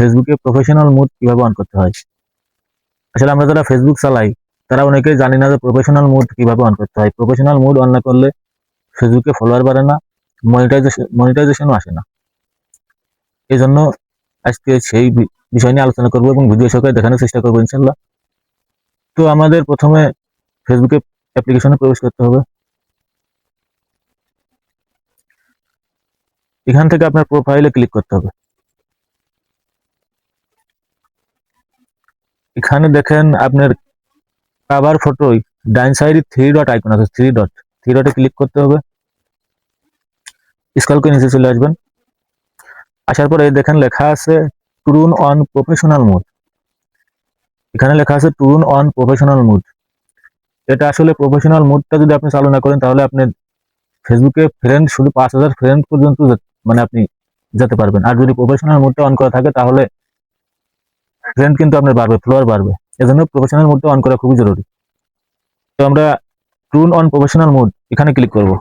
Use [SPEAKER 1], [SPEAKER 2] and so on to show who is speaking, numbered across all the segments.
[SPEAKER 1] ফেসবুকে professional mood কিভাবে on করতে হয়। আসলে আমরা যারা ফেসবুক চালাই তারা অনেকেই জানি না যে প্রফেশনাল মুড কিভাবে অন করতে হয়। প্রফেশনাল মুড অন না করলে ফেসবুকে ফলোয়ার বাড়ে না, মনিটাইজেশনও আসে না। এই জন্য আজকে সেই বিষয় নিয়ে আলোচনা করবো এবং ভিডিও সহকারে দেখানোর চেষ্টা করবো ইনশাল্লাহ। তো আমাদের প্রথমে ফেসবুকে অ্যাপ্লিকেশনে প্রবেশ করতে হবে। এখান থেকে আপনার প্রোফাইলে ক্লিক করতে হবে। এখানে দেখেন আপনার কাভার ফটোই ডাইন সাইডে থ্রি ডট আইকন আছে, থ্রি ডটে ক্লিক করতে হবে। স্ক্রল করে নিচে চলে আসবেন। আসার পরে দেখেন লেখা আছে টুন অন প্রফেশনাল মুড। এখানে লেখা আছে টুন অন প্রফেশনাল মুড। এটা আসলে প্রফেশনাল মুডটা যদি আপনি চালু না করেন তাহলে আপনি ফেসবুকে ফ্রেন্ড শুধু 5,000 ফ্রেন্ড পর্যন্ত মানে আপনি যেতে পারবেন। আর যদি প্রফেশনাল মুডটা অন করা থাকে তাহলে ফ্রেন্ড কিন্তু আপনার বাড়বে, ফলোয়ার বাড়বে। এজন্য প্রফেশনাল মুডটা অন করা খুবই জরুরি। তো আমরা টুন অন প্রফেশনাল মুড এখানে ক্লিক করব।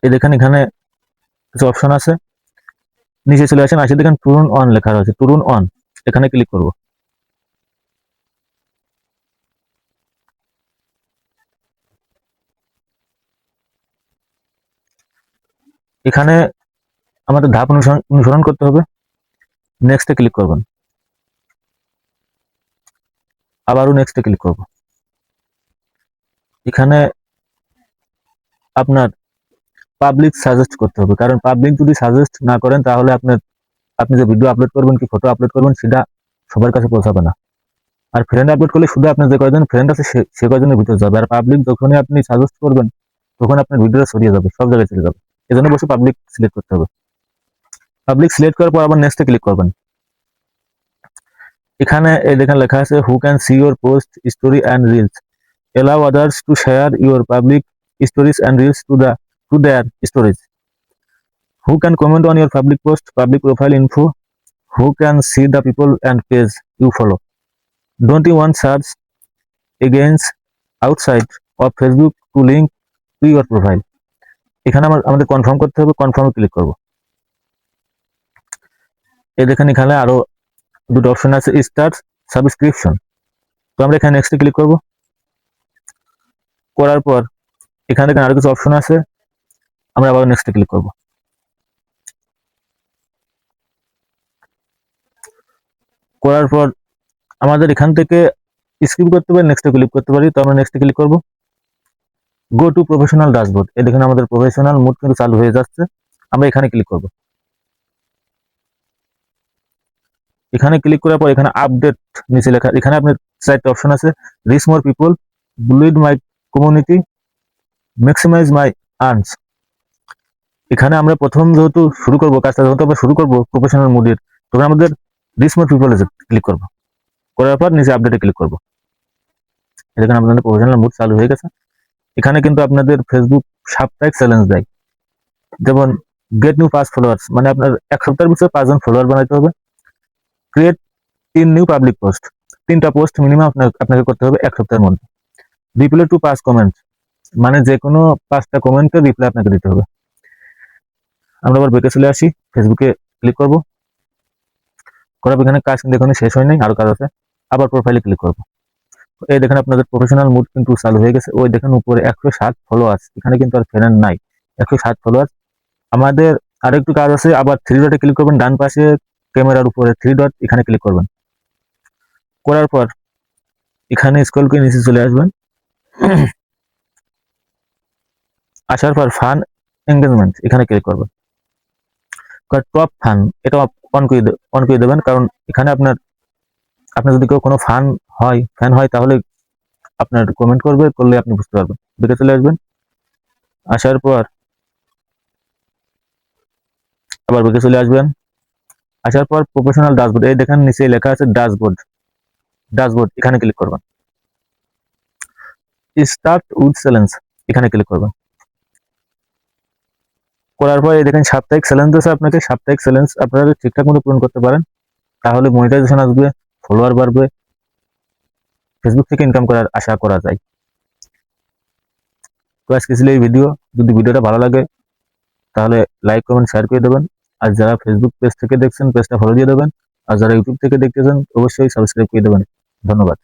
[SPEAKER 1] এই দেখেন এখানে কিছু অপশন আছে, নিচে চলে আসেন, আসে দেখেন টুন অন লেখা রয়েছে, টুন অন এখানে ক্লিক করব। এখানে আমাদের ধাপ অনুসরণ করতে হবে। নেক্সটে ক্লিক করবেন, আবারও নেক্সটে ক্লিক করব। এখানে আপনার পাবলিক সাজেস্ট করতে হবে, কারণ পাবলিক যদি সাজেস্ট না করেন তাহলে আপনি যে ভিডিও আপলোড করবেন কি ফটো আপলোড করবেন সেটা সবার কাছে পৌঁছাবে না। আর ফ্রেন্ড আপলোড করলে শুধু আপনার যে কয়জন ফ্রেন্ড আছে সে কয়জনের ভিতরে যাবে। আর পাবলিক যখনই আপনি সাজেস্ট করবেন তখন আপনার ভিডিওটা ছড়িয়ে যাবে, সব জায়গায় চলে যাবে। এজন্য বসে পাবলিক সিলেক্ট করতে হবে। পাবলিক সিলেক্ট করার পর আবার নেক্সটে ক্লিক করবেন। এখানে এই দেখেন লেখা আছে who can see your post story and reels, allow others to share your public stories and reels to their stories, who can comment on your public post, public profile info, who can see the people and page you follow, don't you want search against outside of Facebook to link to your profile। এখানে আমাদের confirm করতে হবে, কনফার্মে click করব। এই দেখেন এখানে আরো দুটো অপশন আছে, স্টার্ট সাবস্ক্রিপশন। তো আমরা এখানে নেক্সটে ক্লিক করব। করার পর এখানে দেখেন আরো কিছু অপশন আছে, আমরা আবার নেক্সটে ক্লিক করব। করার পর আমাদের এখান থেকে স্কিপ করতে পারি, নেক্সটে ক্লিক করতে পারি। তো আমরা নেক্সটে ক্লিক করব। গো টু প্রফেশনাল ড্যাশবোর্ড, এই দেখেন আমাদের প্রফেশনাল মুড কিন্তু চালু হয়ে যাচ্ছে। আমরা এখানে ক্লিক করব। এখানে ক্লিক করার পর এখানে আপডেট নিচে লেখা, এখানে আপনার চারটি অপশন আছে, reach more people, build my community, maximize my earns. এখানে আমরা প্রথম যেহেতু শুরু করব কাজটা, যেহেতু আমরা শুরু করব প্রফেশনাল মুডের, তখন আমাদের রিচ মোর পিপল ক্লিক করব। করার পর নিচে আপডেটে ক্লিক করব। এখানে আপনাদের প্রফেশনাল মুড চালু হয়ে গেছে। এখানে কিন্তু আপনাদের ফেসবুক সাপ্তাহিক চ্যালেঞ্জ দেয়, যেমন গেট নিউ 5 ফলোয়ার্স, মানে আপনার এক সপ্তাহের ভিতরে 5 জন ফলোয়ার বানাইতে হবে। ক্রিয়েট 3 নিউ পাবলিক পোস্ট, 3টা পোস্ট মিনিমাম আপনাকে করতে হবে এক সপ্তাহের মধ্যে। রিপ্লাই টু 5 কমেন্ট, মানে যে কোনো 5টা কমেন্টের রিপ্লাই আপনাকে দিতে হবে। আমরা আবার ব্যাকে চলে আসি, ফেসবুকে ক্লিক করব। করার এখানে কাজ কিন্তু এখানে শেষ হয় নাই, আরো কাজ আছে। আবার প্রোফাইলে ক্লিক করব। এই দেখেন আপনাদের প্রফেশনাল মুড কিন্তু চালু হয়ে গেছে। ওই দেখেন উপরে 107 ফলোয়ার্স, এখানে কিন্তু আর ফ্রেন্ড নাই, 107 ফলোয়ার্স। আমাদের আরেকটু কাজ আছে, আবার থ্রি ডটে ক্লিক করবেন, ডান পাশে ক্যামেরার উপরে থ্রি ডট, এখানে ক্লিক করবেন। করার পর এখানে স্ক্রল করে নিচে চলে আসবেন। আসার পর ফান এঙ্গেজমেন্ট এখানে ক্লিক করবেন। টপ ফান এটা অন করে দেবেন, কারণ এখানে আপনার যদি কোনো ফ্যান হয় তাহলে আপনার কমেন্ট করলে আপনি বুঝতে পারবেন। দেখে চলে আসবেন। আসার পর আবার বেঁকে চলে আসবেন। আসার পর প্রফেশনাল ড্যাশবোর্ড, এই দেখেন নিচে লেখা আছে ড্যাশবোর্ড এখানে ক্লিক করবেন। স্টার্ট উইথ চ্যালেঞ্জ এখানে ক্লিক করবেন। করার পর এই দেখেন সাপ্তাহিক চ্যালেঞ্জ আছে, আপনাকে সাপ্তাহিক চ্যালেঞ্জ আপনারা ঠিকঠাক মতো পূরণ করতে পারেন তাহলে মনিটাইজেশন আসবে, ফলোয়ার বাড়বে, ফেসবুক থেকে ইনকাম করার আশা করা যায়। তো আজকে ছিল এই ভিডিও। যদি ভিডিওটা ভালো লাগে তাহলে লাইক কমেন্ট শেয়ার করে দেবেন। আর যারা ফেসবুক পেজ থেকে দেখছেন পেজটা ফলো দিয়ে দেবেন, আর যারা ইউটিউব থেকে দেখতেছেন অবশ্যই সাবস্ক্রাইব করে দেবেন। ধন্যবাদ।